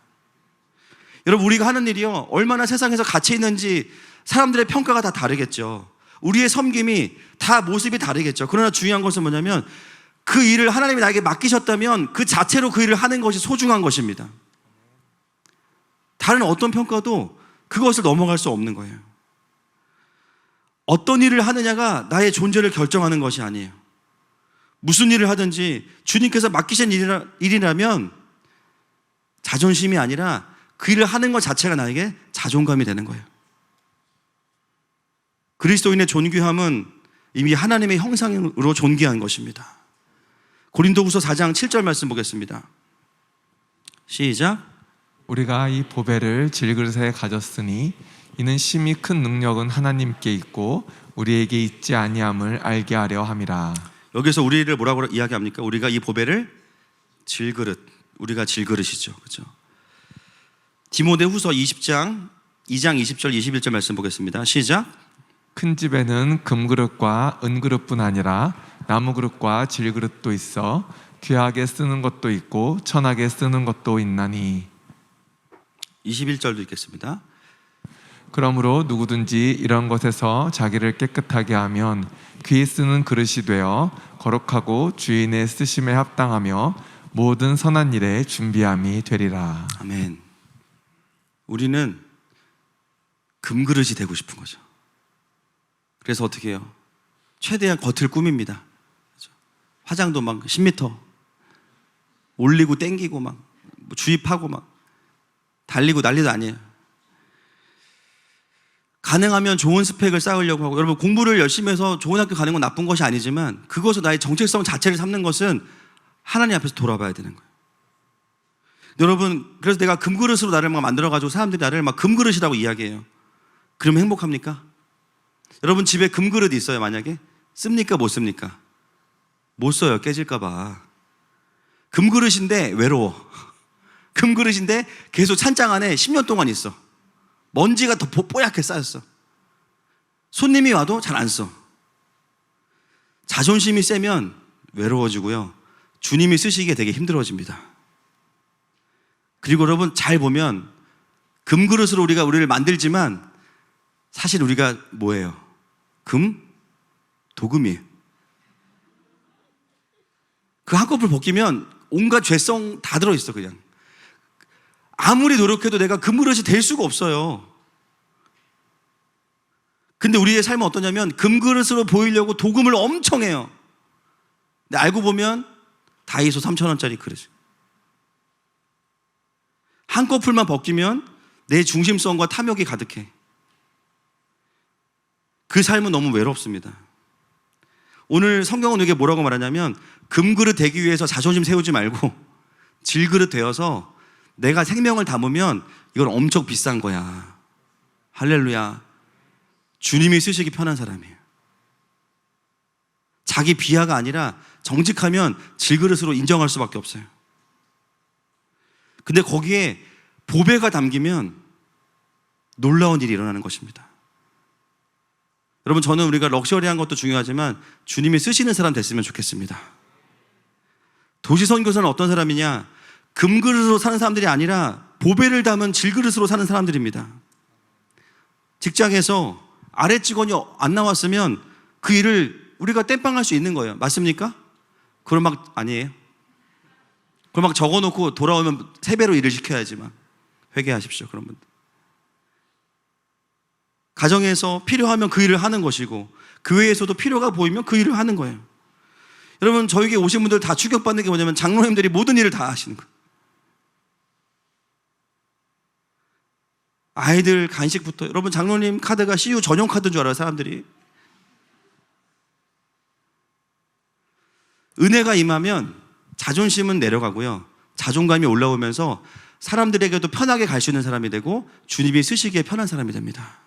여러분, 우리가 하는 일이요, 얼마나 세상에서 가치 있는지 사람들의 평가가 다 다르겠죠. 우리의 섬김이 다 모습이 다르겠죠. 그러나 중요한 것은 뭐냐면, 그 일을 하나님이 나에게 맡기셨다면 그 자체로 그 일을 하는 것이 소중한 것입니다. 다른 어떤 평가도 그것을 넘어갈 수 없는 거예요. 어떤 일을 하느냐가 나의 존재를 결정하는 것이 아니에요. 무슨 일을 하든지 주님께서 맡기신 일이라면 자존심이 아니라 그 일을 하는 것 자체가 나에게 자존감이 되는 거예요. 그리스도인의 존귀함은 이미 하나님의 형상으로 존귀한 것입니다. 고린도후서 4장 7절 말씀 보겠습니다. 시작. 우리가 이 보배를 질그릇에 가졌으니 이는 심히 큰 능력은 하나님께 있고 우리에게 있지 아니함을 알게 하려 함이라. 여기서 우리를 뭐라고 이야기합니까? 우리가 이 보배를 질그릇, 우리가 질그릇이죠. 그렇죠? 디모데후서 20장 2장 20절 21절 말씀 보겠습니다. 시작. 큰 집에는 금그릇과 은그릇뿐 아니라 나무그릇과 질그릇도 있어 귀하게 쓰는 것도 있고 천하게 쓰는 것도 있나니. 21절도 읽겠습니다. 그러므로 누구든지 이런 것에서 자기를 깨끗하게 하면 귀히 쓰는 그릇이 되어 거룩하고 주인의 쓰심에 합당하며 모든 선한 일에 준비함이 되리라. 아멘. 우리는 금그릇이 되고 싶은 거죠. 그래서 어떻게 해요? 최대한 겉을 꾸밉니다. 화장도 막 10m 올리고 땡기고 막 주입하고 막 달리고 난리도 아니에요. 가능하면 좋은 스펙을 쌓으려고 하고, 여러분, 공부를 열심히 해서 좋은 학교 가는 건 나쁜 것이 아니지만 그것을 나의 정체성 자체를 삼는 것은 하나님 앞에서 돌아봐야 되는 거예요. 여러분, 그래서 내가 금그릇으로 나를 막 만들어가지고 사람들이 나를 막 금그릇이라고 이야기해요. 그러면 행복합니까? 여러분, 집에 금그릇이 있어요. 만약에 씁니까? 못 씁니까? 못 써요. 깨질까봐. 금그릇인데 외로워. 금그릇인데 계속 찬장 안에 10년 동안 있어. 먼지가 더 뽀얗게 쌓였어. 손님이 와도 잘 안 써. 자존심이 세면 외로워지고요, 주님이 쓰시기에 되게 힘들어집니다. 그리고 여러분, 잘 보면 금그릇으로 우리를 만들지만 사실 우리가 뭐예요? 도금이에요. 그 한꺼풀 벗기면 온갖 죄성 다 들어있어. 그냥 아무리 노력해도 내가 금그릇이 될 수가 없어요. 근데 우리의 삶은 어떠냐면 금그릇으로 보이려고 도금을 엄청 해요. 근데 알고 보면 다이소 3,000원짜리 그릇. 한꺼풀만 벗기면 내 중심성과 탐욕이 가득해. 그 삶은 너무 외롭습니다. 오늘 성경은 이게 뭐라고 말하냐면, 금그릇 되기 위해서 자존심 세우지 말고 질그릇 되어서 내가 생명을 담으면 이건 엄청 비싼 거야. 할렐루야. 주님이 쓰시기 편한 사람이에요. 자기 비하가 아니라 정직하면 질그릇으로 인정할 수밖에 없어요. 근데 거기에 보배가 담기면 놀라운 일이 일어나는 것입니다. 여러분, 저는 우리가 럭셔리한 것도 중요하지만 주님이 쓰시는 사람 됐으면 좋겠습니다. 도시선교사는 어떤 사람이냐? 금그릇으로 사는 사람들이 아니라 보배를 담은 질그릇으로 사는 사람들입니다. 직장에서 아래 직원이 안 나왔으면 그 일을 우리가 땜빵할 수 있는 거예요. 맞습니까? 그럼 막 아니에요. 그럼 막 적어놓고 돌아오면 3배로 일을 시켜야지만. 회개하십시오, 그런 분들. 가정에서 필요하면 그 일을 하는 것이고 그 외에서도 필요가 보이면 그 일을 하는 거예요. 여러분, 저에게 오신 분들 다 추격받는 게 뭐냐면 장로님들이 모든 일을 다 하시는 거예요. 아이들 간식부터. 여러분, 장로님 카드가 CU 전용 카드인 줄 알아요, 사람들이. 은혜가 임하면 자존심은 내려가고요, 자존감이 올라오면서 사람들에게도 편하게 갈 수 있는 사람이 되고 주님이 쓰시기에 편한 사람이 됩니다.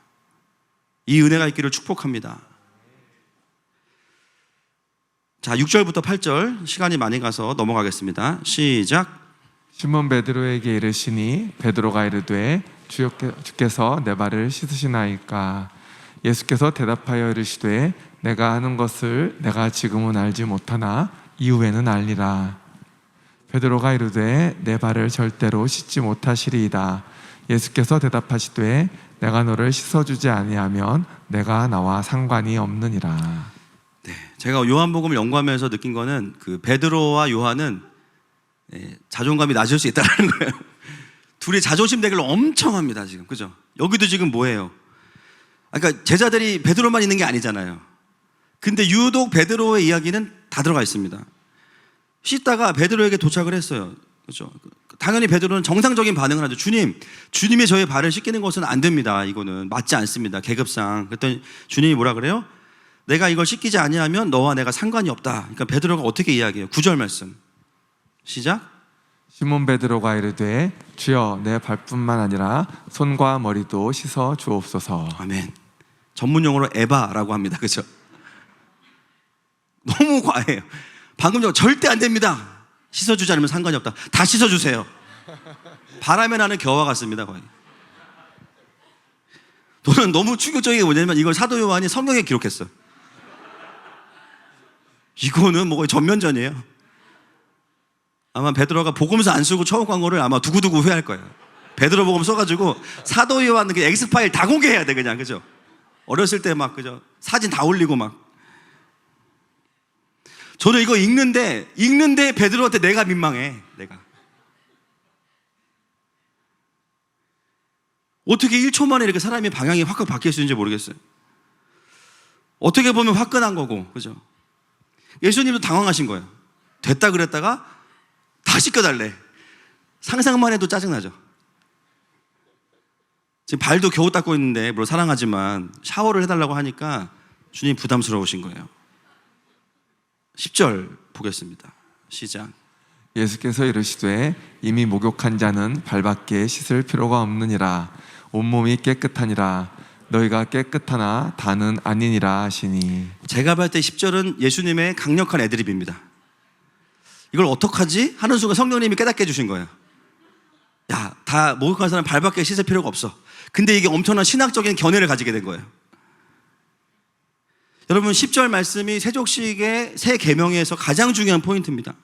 이 은혜가 있기를 축복합니다. 자, 6절부터 8절 시간이 많이 가서 넘어가겠습니다. 시작. 시몬 베드로에게 이르시니 베드로가 이르되 주께서 내 발을 씻으시나이까. 예수께서 대답하여 이르시되 내가 하는 것을 내가 지금은 알지 못하나 이후에는 알리라. 베드로가 이르되 내 발을 절대로 씻지 못하시리이다. 예수께서 대답하시되 내가 너를 씻어주지 아니하면 내가 나와 상관이 없느니라. 네, 제가 요한복음을 연구하면서 느낀 거는 그 베드로와 요한은 자존감이 낮을 수 있다는 거예요. 둘이 자존심 대결을 엄청 합니다, 지금. 그죠? 여기도 지금 뭐예요? 그러니까 제자들이 베드로만 있는 게 아니잖아요. 근데 유독 베드로의 이야기는 다 들어가 있습니다. 씻다가 베드로에게 도착을 했어요. 그렇죠? 당연히 베드로는 정상적인 반응을 하죠. 주님이 저의 발을 씻기는 것은 안 됩니다. 이거는 맞지 않습니다, 계급상. 그랬더니 주님이 뭐라 그래요? 내가 이걸 씻기지 아니하면 너와 내가 상관이 없다. 그러니까 베드로가 어떻게 이야기해요? 9절 말씀 시작. 시몬 베드로가 이르되 주여 내 발뿐만 아니라 손과 머리도 씻어 주옵소서. 아멘. 전문 용어로 에바라고 합니다. 그렇죠? 너무 과해요. 방금 전 절대 안 됩니다. 씻어주지 않으면 상관이 없다. 다 씻어주세요. 바람에 나는 겨와 같습니다, 거의. 저는 너무 충격적인 게 뭐냐면 이걸 사도 요한이 성경에 기록했어요. 이거는 뭐 거의 전면전이에요. 아마 베드로가 복음서 안 쓰고 처음 광고를 아마 두고두고 후회할 거예요. 베드로 복음 써가지고 사도 요한 그 엑스파일 다 공개해야 돼, 그냥. 그죠? 어렸을 때 막, 그죠? 사진 다 올리고 막. 저는 이거 읽는데 베드로한테 내가 민망해. 내가 어떻게 1초 만에 이렇게 사람의 방향이 확 바뀔 수 있는지 모르겠어요. 어떻게 보면 화끈한 거고, 그죠? 예수님도 당황하신 거예요. 됐다 그랬다가 다 씻겨달래. 상상만 해도 짜증나죠. 지금 발도 겨우 닦고 있는데 물론 사랑하지만 샤워를 해달라고 하니까 주님 부담스러우신 거예요. 10절 보겠습니다. 시작. 예수께서 이르시되 이미 목욕한 자는 발밖에 씻을 필요가 없느니라. 온몸이 깨끗하니라. 너희가 깨끗하나 다는 아니니라 하시니. 제가 볼 때 10절은 예수님의 강력한 애드립입니다. 이걸 어떡하지? 하는 순간 성령님이 깨닫게 해주신 거예요. 야, 다 목욕한 사람 발밖에 씻을 필요가 없어. 근데 이게 엄청난 신학적인 견해를 가지게 된 거예요. 여러분, 10절 말씀이 세족식의 새 계명에서 가장 중요한 포인트입니다.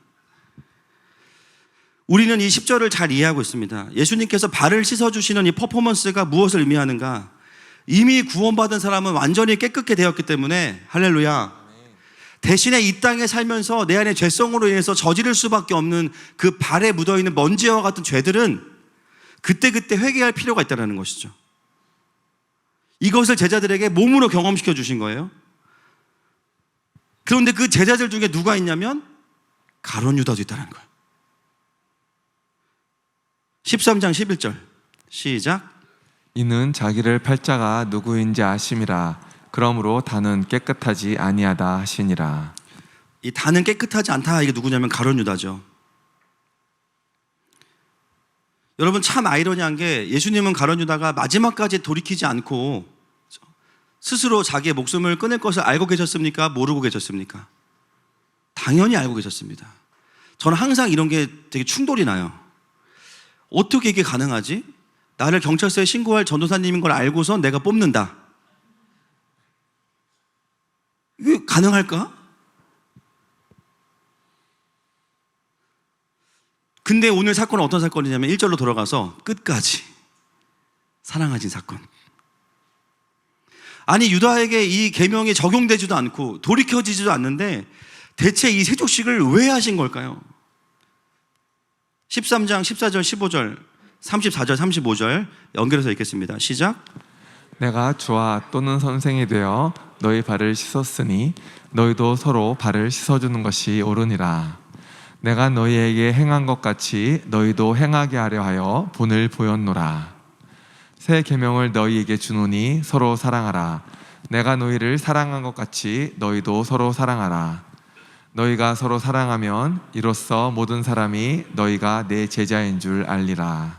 우리는 이 10절을 잘 이해하고 있습니다. 예수님께서 발을 씻어주시는 이 퍼포먼스가 무엇을 의미하는가? 이미 구원받은 사람은 완전히 깨끗게 되었기 때문에, 할렐루야, 대신에 이 땅에 살면서 내 안에 죄성으로 인해서 저지를 수밖에 없는 그 발에 묻어있는 먼지와 같은 죄들은 그때그때 회개할 필요가 있다는 것이죠. 이것을 제자들에게 몸으로 경험시켜 주신 거예요. 그런데 그 제자들 중에 누가 있냐면 가룟 유다도 있다는 거예요. 13장 11절 시작. 이는 자기를 팔 자가 누구인지 아심이라. 그러므로 다는 깨끗하지 아니하다 하시니라. 이 다는 깨끗하지 않다, 이게 누구냐면 가룟 유다죠. 여러분, 참 아이러니한 게 예수님은 가룟 유다가 마지막까지 돌이키지 않고 스스로 자기의 목숨을 끊을 것을 알고 계셨습니까? 모르고 계셨습니까? 당연히 알고 계셨습니다. 저는 항상 이런 게 되게 충돌이 나요. 어떻게 이게 가능하지? 나를 경찰서에 신고할 전도사님인 걸 알고서 내가 뽑는다. 이게 가능할까? 근데 오늘 사건은 어떤 사건이냐면 1절로 돌아가서 끝까지 사랑하신 사건. 아니 유다에게 이 계명이 적용되지도 않고 돌이켜지지도 않는데 대체 이 세족식을 왜 하신 걸까요? 13장 14절 15절 34절 35절 연결해서 읽겠습니다. 시작. 내가 주와 또는 선생이 되어 너희 발을 씻었으니 너희도 서로 발을 씻어주는 것이 옳으니라. 내가 너희에게 행한 것 같이 너희도 행하게 하려 하여 본을 보였노라. 새 계명을 너희에게 주노니 서로 사랑하라. 내가 너희를 사랑한 것 같이 너희도 서로 사랑하라. 너희가 서로 사랑하면 이로써 모든 사람이 너희가 내 제자인 줄 알리라.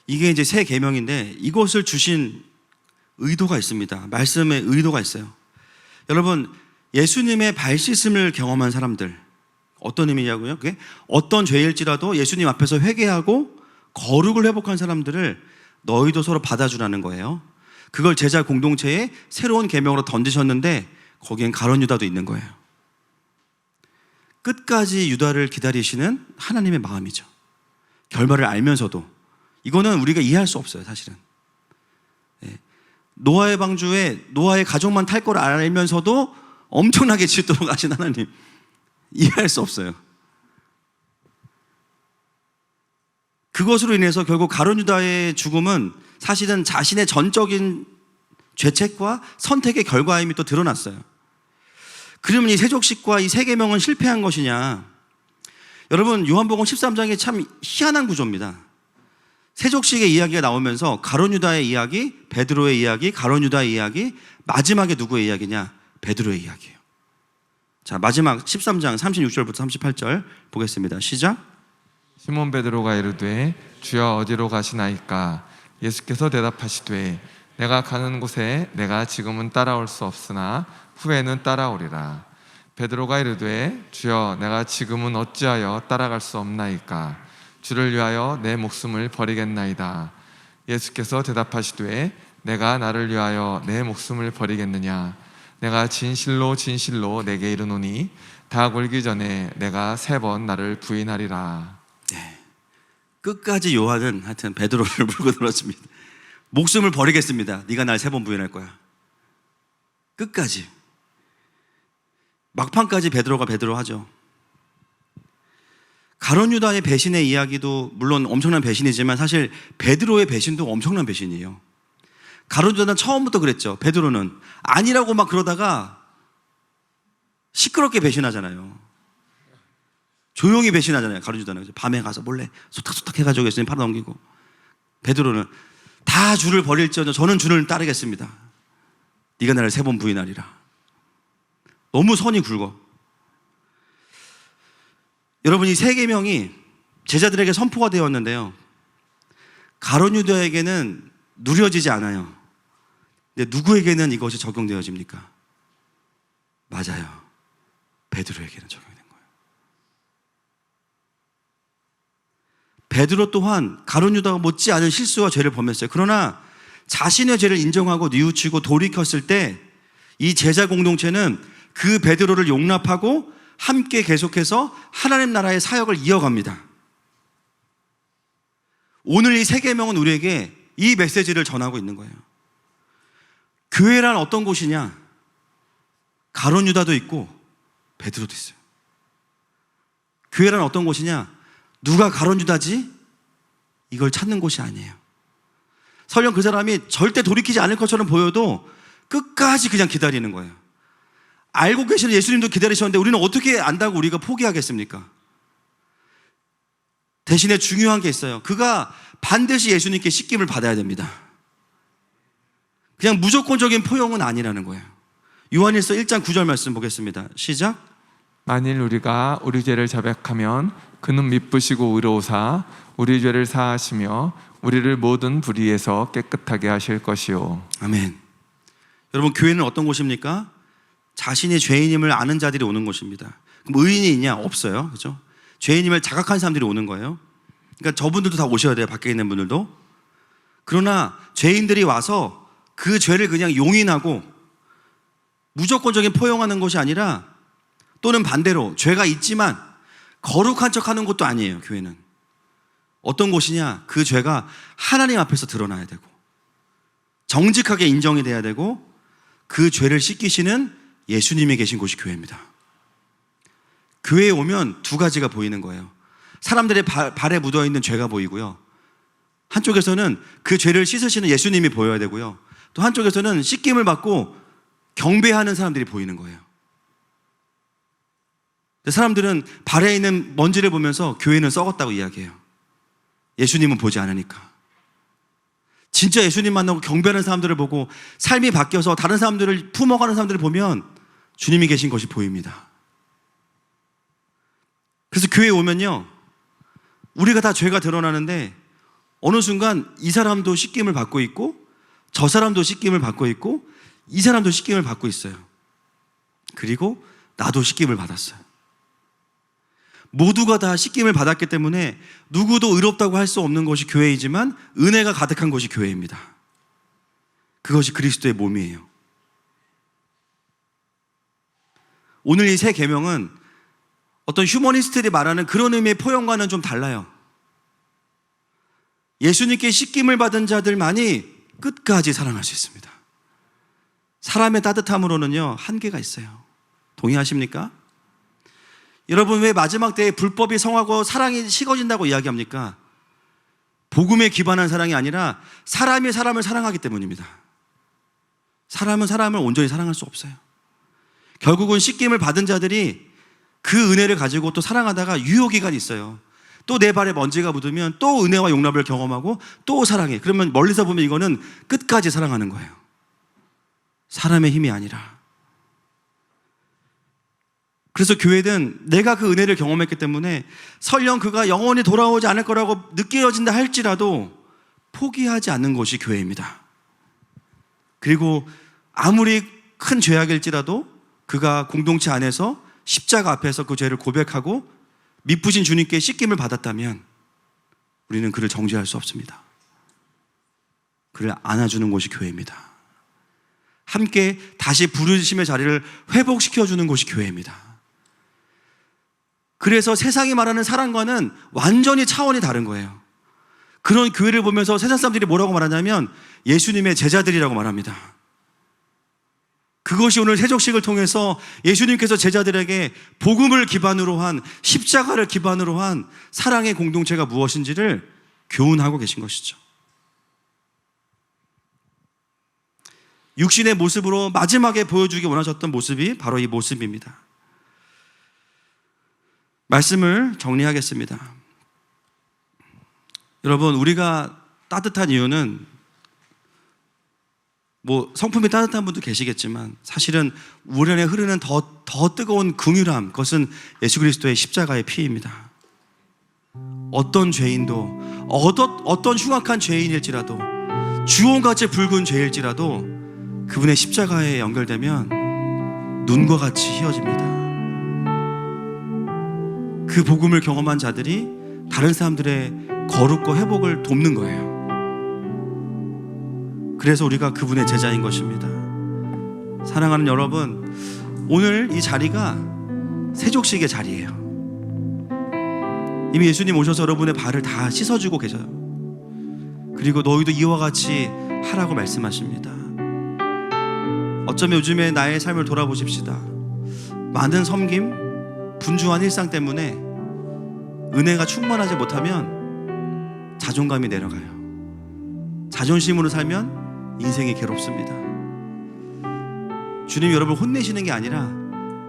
이게 이제 새 계명인데 이것을 주신 의도가 있습니다. 말씀에 의도가 있어요. 여러분, 예수님의 발 씻음을 경험한 사람들, 어떤 의미냐고요? 그게 어떤 죄일지라도 예수님 앞에서 회개하고 거룩을 회복한 사람들을 너희도 서로 받아주라는 거예요. 그걸 제자 공동체에 새로운 계명으로 던지셨는데 거기엔 가룟 유다도 있는 거예요. 끝까지 유다를 기다리시는 하나님의 마음이죠. 결말을 알면서도 이거는 우리가 이해할 수 없어요, 사실은. 노아의 방주에 노아의 가족만 탈 걸 알면서도 엄청나게 질도록 하신 하나님, 이해할 수 없어요. 그것으로 인해서 결국 가룟 유다의 죽음은 사실은 자신의 전적인 죄책과 선택의 결과임이 또 드러났어요. 그러면 이 세족식과 이 새 계명은 실패한 것이냐? 여러분, 요한복음 13장에 참 희한한 구조입니다. 세족식의 이야기가 나오면서 가룟 유다의 이야기, 베드로의 이야기, 가룟 유다의 이야기, 마지막에 누구의 이야기냐? 베드로의 이야기예요. 자, 마지막 13장 36절부터 38절 보겠습니다. 시작. 시몬 베드로가 이르되 주여 어디로 가시나이까? 예수께서 대답하시되 내가 가는 곳에 내가 지금은 따라올 수 없으나 후에는 따라오리라. 베드로가 이르되 주여 내가 지금은 어찌하여 따라갈 수 없나이까? 주를 위하여 내 목숨을 버리겠나이다. 예수께서 대답하시되 내가 나를 위하여 내 목숨을 버리겠느냐? 내가 진실로 진실로 내게 이르노니 다 굴기 전에 내가 3번 나를 부인하리라. 네. 끝까지 요한은 하여튼 베드로를 물고 늘어집니다. 목숨을 버리겠습니다. 네가 날 3번 부인할 거야. 끝까지. 막판까지 베드로가 베드로 하죠. 가룟 유다의 배신의 이야기도 물론 엄청난 배신이지만 사실 베드로의 배신도 엄청난 배신이에요. 가룟 유다는 처음부터 그랬죠. 베드로는 아니라고 막 그러다가 시끄럽게 배신하잖아요. 조용히 배신하잖아요. 가룟 유다는 밤에 가서 몰래 소탁소탁 해가지고 예수님 팔아넘기고, 베드로는 다 주를 버릴지어정 저는 주를 따르겠습니다. 네가 나를 3번 부인하리라. 너무 선이 굵어. 여러분, 이 새 계명이 제자들에게 선포가 되었는데요, 가룟 유다에게는 누려지지 않아요. 근데 누구에게는 이것이 적용되어집니까? 맞아요. 베드로에게는 적용된 거예요. 베드로 또한 가룟 유다가 못지않은 실수와 죄를 범했어요. 그러나 자신의 죄를 인정하고 뉘우치고 돌이켰을 때 이 제자 공동체는 그 베드로를 용납하고 함께 계속해서 하나님 나라의 사역을 이어갑니다. 오늘 이 새 계명은 우리에게 이 메시지를 전하고 있는 거예요. 교회란 어떤 곳이냐? 가룟 유다도 있고 베드로도 있어요. 교회란 어떤 곳이냐? 누가 가룟 유다지? 이걸 찾는 곳이 아니에요. 설령 그 사람이 절대 돌이키지 않을 것처럼 보여도 끝까지 그냥 기다리는 거예요. 알고 계시는 예수님도 기다리셨는데 우리는 어떻게 안다고 우리가 포기하겠습니까? 대신에 중요한 게 있어요. 그가 반드시 예수님께 씻김을 받아야 됩니다. 그냥 무조건적인 포용은 아니라는 거예요. 요한일서 1장 9절 말씀 보겠습니다. 시작. 만일 우리가 우리 죄를 자백하면 그는 미쁘시고 의로우사 우리 죄를 사하시며 우리를 모든 불의에서 깨끗하게 하실 것이요. 아멘. 여러분, 교회는 어떤 곳입니까? 자신이 죄인임을 아는 자들이 오는 곳입니다. 그럼 의인이 있냐? 없어요. 그렇죠? 죄인임을 자각한 사람들이 오는 거예요. 그러니까 저분들도 다 오셔야 돼요. 밖에 있는 분들도. 그러나 죄인들이 와서 그 죄를 그냥 용인하고 무조건적인 포용하는 것이 아니라, 또는 반대로 죄가 있지만 거룩한 척하는 것도 아니에요. 교회는 어떤 곳이냐? 그 죄가 하나님 앞에서 드러나야 되고 정직하게 인정이 돼야 되고 그 죄를 씻기시는 예수님이 계신 곳이 교회입니다. 교회에 오면 두 가지가 보이는 거예요. 사람들의 발에 묻어있는 죄가 보이고요, 한쪽에서는 그 죄를 씻으시는 예수님이 보여야 되고요, 또 한쪽에서는 씻김을 받고 경배하는 사람들이 보이는 거예요. 사람들은 발에 있는 먼지를 보면서 교회는 썩었다고 이야기해요. 예수님은 보지 않으니까. 진짜 예수님 만나고 경배하는 사람들을 보고 삶이 바뀌어서 다른 사람들을 품어가는 사람들을 보면 주님이 계신 것이 보입니다. 그래서 교회에 오면요, 우리가 다 죄가 드러나는데 어느 순간 이 사람도 씻김을 받고 있고 저 사람도 씻김을 받고 있고 이 사람도 씻김을 받고 있어요. 그리고 나도 씻김을 받았어요. 모두가 다 씻김을 받았기 때문에 누구도 의롭다고 할 수 없는 것이 교회이지만 은혜가 가득한 것이 교회입니다. 그것이 그리스도의 몸이에요. 오늘 이 새 계명은 어떤 휴머니스트들이 말하는 그런 의미의 포용과는 좀 달라요. 예수님께 씻김을 받은 자들만이 끝까지 사랑할 수 있습니다. 사람의 따뜻함으로는요, 한계가 있어요. 동의하십니까? 여러분, 왜 마지막 때에 불법이 성하고 사랑이 식어진다고 이야기합니까? 복음에 기반한 사랑이 아니라 사람이 사람을 사랑하기 때문입니다. 사람은 사람을 온전히 사랑할 수 없어요. 결국은 씻김을 받은 자들이 그 은혜를 가지고 또 사랑하다가 유효기간이 있어요. 또 내 발에 먼지가 묻으면 또 은혜와 용납을 경험하고 또 사랑해. 그러면 멀리서 보면 이거는 끝까지 사랑하는 거예요. 사람의 힘이 아니라. 그래서 교회는 내가 그 은혜를 경험했기 때문에 설령 그가 영원히 돌아오지 않을 거라고 느껴진다 할지라도 포기하지 않는 것이 교회입니다. 그리고 아무리 큰 죄악일지라도 그가 공동체 안에서 십자가 앞에서 그 죄를 고백하고 미쁘신 주님께 씻김을 받았다면 우리는 그를 정죄할 수 없습니다. 그를 안아주는 곳이 교회입니다. 함께 다시 부르심의 자리를 회복시켜주는 곳이 교회입니다. 그래서 세상이 말하는 사랑과는 완전히 차원이 다른 거예요. 그런 교회를 보면서 세상 사람들이 뭐라고 말하냐면 예수님의 제자들이라고 말합니다. 그것이 오늘 세족식을 통해서 예수님께서 제자들에게 복음을 기반으로 한, 십자가를 기반으로 한 사랑의 공동체가 무엇인지를 교훈하고 계신 것이죠. 육신의 모습으로 마지막에 보여주기 원하셨던 모습이 바로 이 모습입니다. 말씀을 정리하겠습니다. 여러분, 우리가 따뜻한 이유는 성품이 따뜻한 분도 계시겠지만 사실은 우리 안에 흐르는 더 뜨거운 긍휼함, 그것은 예수 그리스도의 십자가의 피입니다. 어떤 죄인도, 어떤 흉악한 죄인일지라도, 주홍같이 붉은 죄일지라도 그분의 십자가에 연결되면 눈과 같이 희어집니다. 그 복음을 경험한 자들이 다른 사람들의 거룩과 회복을 돕는 거예요. 그래서 우리가 그분의 제자인 것입니다. 사랑하는 여러분, 오늘 이 자리가 세족식의 자리예요. 이미 예수님 오셔서 여러분의 발을 다 씻어주고 계셔요. 그리고 너희도 이와 같이 하라고 말씀하십니다. 어쩌면 요즘에 나의 삶을 돌아보십시다. 많은 섬김, 분주한 일상 때문에 은혜가 충만하지 못하면 자존감이 내려가요. 자존심으로 살면 인생이 괴롭습니다. 주님이 여러분을 혼내시는 게 아니라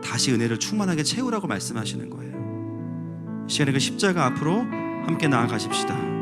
다시 은혜를 충만하게 채우라고 말씀하시는 거예요. 이 시간에 그 십자가 앞으로 함께 나아가십시다.